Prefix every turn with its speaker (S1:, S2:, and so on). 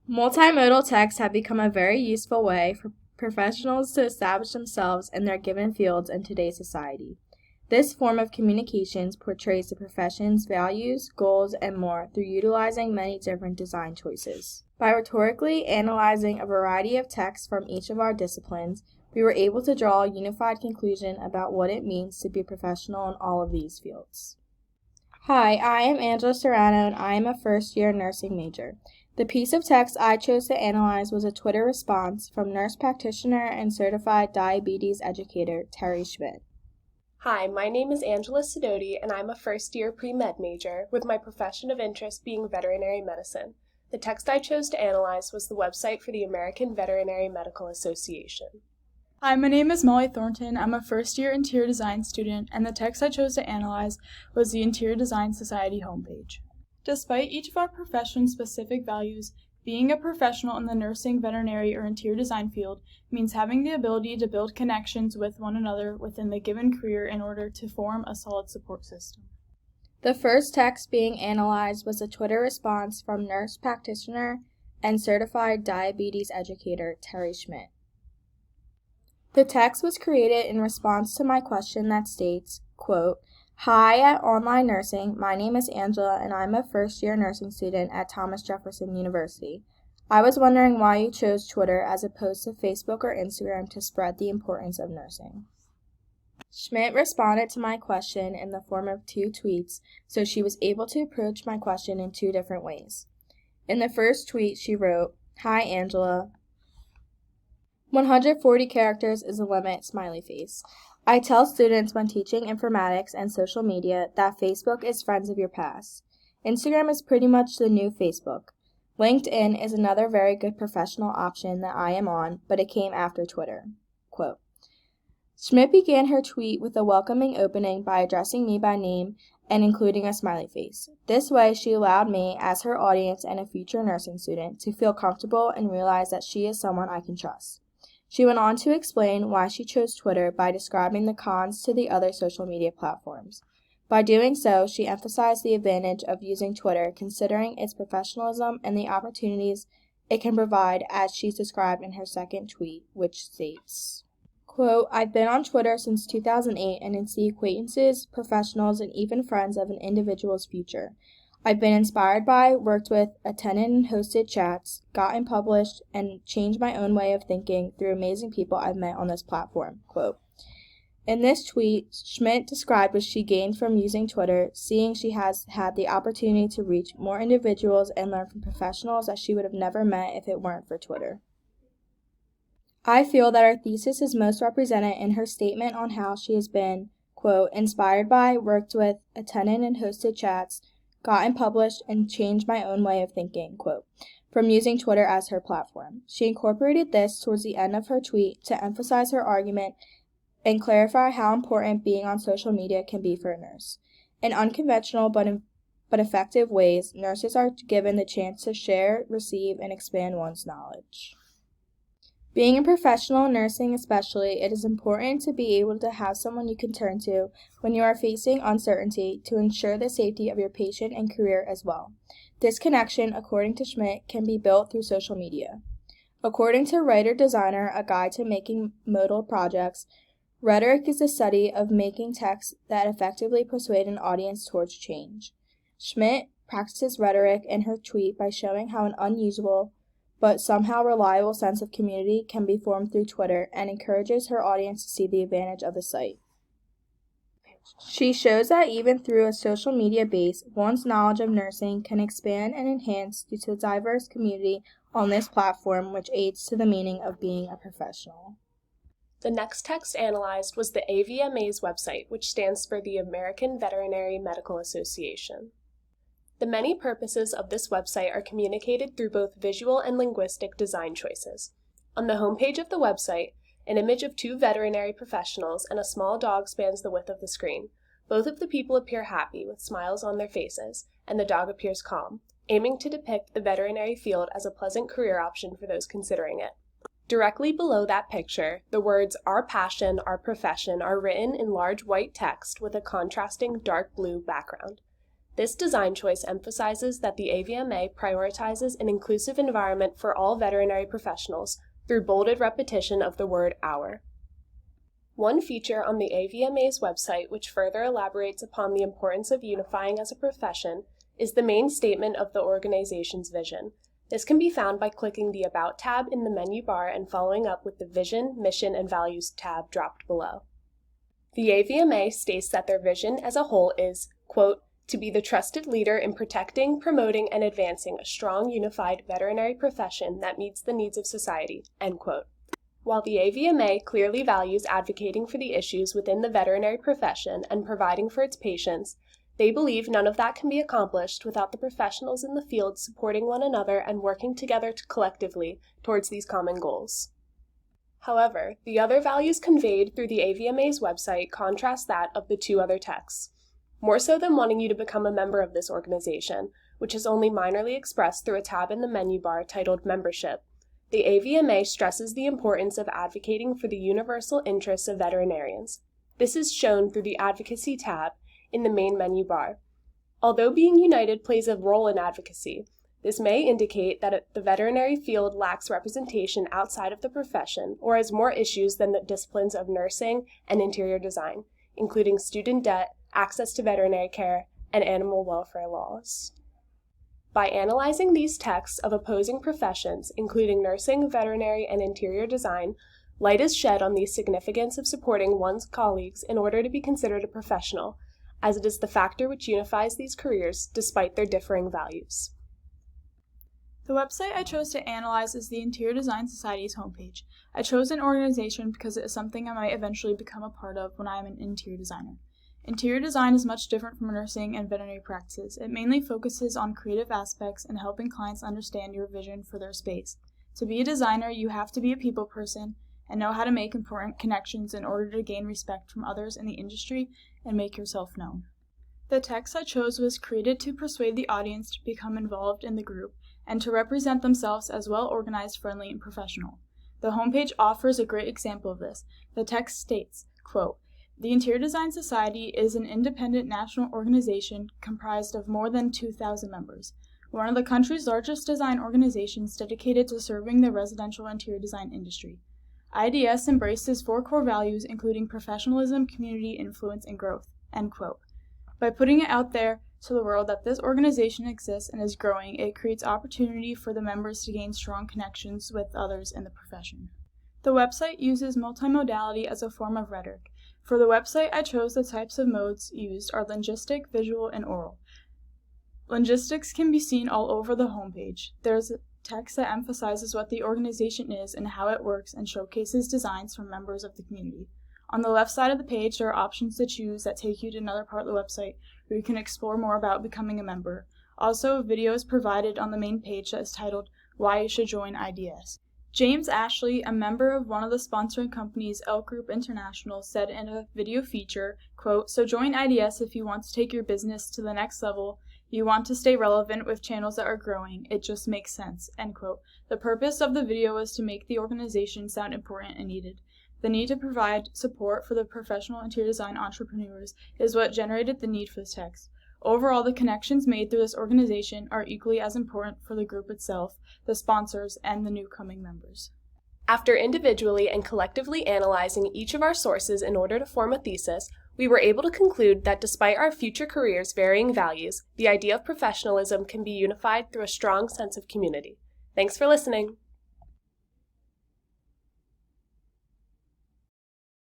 S1: Multimodal texts have become a very useful way for professionals to establish themselves in their given fields in today's society. This form of communications portrays the profession's values, goals, and more through utilizing many different design choices. By rhetorically analyzing a variety of texts from each of our disciplines, we were able to draw a unified conclusion about what it means to be a professional in all of these fields. Hi, I am Angela Serrano, and I am a first-year nursing major. The piece of text I chose to analyze was a Twitter response from nurse practitioner and certified diabetes educator Terry Schmidt.
S2: Hi, my name is Angela Sidoti, and I'm a first-year pre-med major, with my profession of interest being veterinary medicine. The text I chose to analyze was the website for the American Veterinary Medical Association.
S3: Hi, my name is Molly Thornton. I'm a first-year interior design student, and the text I chose to analyze was the Interior Design Society homepage. Despite each of our profession's specific values, being a professional in the nursing, veterinary, or interior design field means having the ability to build connections with one another within the given career in order to form a solid support system.
S1: The first text being analyzed was a Twitter response from nurse practitioner and certified diabetes educator Terry Schmidt. The text was created in response to my question that states, quote, "Hi at Online Nursing, my name is Angela and I'm a first-year nursing student at Thomas Jefferson University. I was wondering why you chose Twitter as opposed to Facebook or Instagram to spread the importance of nursing." Schmidt responded to my question in the form of 2 tweets, so she was able to approach my question in 2 different ways. In the first tweet, she wrote, "Hi Angela, 140 characters is the limit, smiley face. I tell students when teaching informatics and social media that Facebook is friends of your past. Instagram is pretty much the new Facebook. LinkedIn is another very good professional option that I am on, but it came after Twitter." Quote. Schmidt began her tweet with a welcoming opening by addressing me by name and including a smiley face. This way, she allowed me, as her audience and a future nursing student, to feel comfortable and realize that she is someone I can trust. She went on to explain why she chose Twitter by describing the cons to the other social media platforms. By doing so, she emphasized the advantage of using Twitter, considering its professionalism and the opportunities it can provide, as she's described in her second tweet, which states, quote, "I've been on Twitter since 2008 and it's the acquaintances, professionals, and even friends of an individual's future. I've been inspired by, worked with, attended and hosted chats, gotten published, and changed my own way of thinking through amazing people I've met on this platform." Quote. In this tweet, Schmidt described what she gained from using Twitter, seeing she has had the opportunity to reach more individuals and learn from professionals that she would have never met if it weren't for Twitter. I feel that her thesis is most represented in her statement on how she has been, quote, "inspired by, worked with, attended and hosted chats, gotten published, and changed my own way of thinking," quote, from using Twitter as her platform. She incorporated this towards the end of her tweet to emphasize her argument and clarify how important being on social media can be for a nurse. In unconventional but effective ways, nurses are given the chance to share, receive, and expand one's knowledge. Being a professional in nursing especially, it is important to be able to have someone you can turn to when you are facing uncertainty to ensure the safety of your patient and career as well. This connection, according to Schmidt, can be built through social media. According to Writer Designer, a guide to making modal projects, rhetoric is the study of making texts that effectively persuade an audience towards change. Schmidt practices rhetoric in her tweet by showing how an unusual but somehow reliable sense of community can be formed through Twitter and encourages her audience to see the advantage of the site. She shows that even through a social media base, one's knowledge of nursing can expand and enhance due to the diverse community on this platform, which aids to the meaning of being a professional.
S2: The next text analyzed was the AVMA's website, which stands for the American Veterinary Medical Association. The many purposes of this website are communicated through both visual and linguistic design choices. On the homepage of the website, an image of 2 veterinary professionals and a small dog spans the width of the screen. Both of the people appear happy, with smiles on their faces, and the dog appears calm, aiming to depict the veterinary field as a pleasant career option for those considering it. Directly below that picture, the words "our passion, our profession" are written in large white text with a contrasting dark blue background. This design choice emphasizes that the AVMA prioritizes an inclusive environment for all veterinary professionals through bolded repetition of the word "our." One feature on the AVMA's website which further elaborates upon the importance of unifying as a profession is the main statement of the organization's vision. This can be found by clicking the About tab in the menu bar and following up with the Vision, Mission, and Values tab dropped below. The AVMA states that their vision as a whole is, quote, to be the trusted leader in protecting, promoting, and advancing a strong, unified veterinary profession that meets the needs of society, end quote. While the AVMA clearly values advocating for the issues within the veterinary profession and providing for its patients, they believe none of that can be accomplished without the professionals in the field supporting one another and working together collectively towards these common goals. However, the other values conveyed through the AVMA's website contrast that of the two other texts. More so than wanting you to become a member of this organization, which is only minorly expressed through a tab in the menu bar titled Membership, the AVMA stresses the importance of advocating for the universal interests of veterinarians. This is shown through the Advocacy tab in the main menu bar. Although being united plays a role in advocacy, this may indicate that the veterinary field lacks representation outside of the profession or has more issues than the disciplines of nursing and interior design, including student debt, access to veterinary care, and animal welfare laws. By analyzing these texts of opposing professions, including nursing, veterinary, and interior design, light is shed on the significance of supporting one's colleagues in order to be considered a professional, as it is the factor which unifies these careers despite their differing values.
S3: The website I chose to analyze is the Interior Design Society's homepage. I chose an organization because it is something I might eventually become a part of when I am an interior designer. Interior design is much different from nursing and veterinary practices. It mainly focuses on creative aspects and helping clients understand your vision for their space. To be a designer, you have to be a people person and know how to make important connections in order to gain respect from others in the industry and make yourself known. The text I chose was created to persuade the audience to become involved in the group and to represent themselves as well-organized, friendly, and professional. The homepage offers a great example of this. The text states, quote, "The Interior Design Society is an independent national organization comprised of more than 2,000 members, one of the country's largest design organizations dedicated to serving the residential interior design industry. IDS embraces 4 core values including professionalism, community, influence, and growth," end quote. By putting it out there to the world that this organization exists and is growing, it creates opportunity for the members to gain strong connections with others in the profession. The website uses multimodality as a form of rhetoric. For the website I chose, the types of modes used are linguistic, visual, and oral. Linguistics can be seen all over the homepage. There's a text that emphasizes what the organization is and how it works and showcases designs from members of the community. On the left side of the page, there are options to choose that take you to another part of the website where you can explore more about becoming a member. Also, a video is provided on the main page that is titled, "Why You Should Join IDS." James Ashley, a member of one of the sponsoring companies, Elk Group International, said in a video feature, quote, "So join IDS if you want to take your business to the next level, you want to stay relevant with channels that are growing, it just makes sense," end quote. The purpose of the video was to make the organization sound important and needed. The need to provide support for the professional interior design entrepreneurs is what generated the need for this text. Overall, the connections made through this organization are equally as important for the group itself, the sponsors, and the new coming members.
S2: After individually and collectively analyzing each of our sources in order to form a thesis, we were able to conclude that despite our future careers' varying values, the idea of professionalism can be unified through a strong sense of community. Thanks for listening.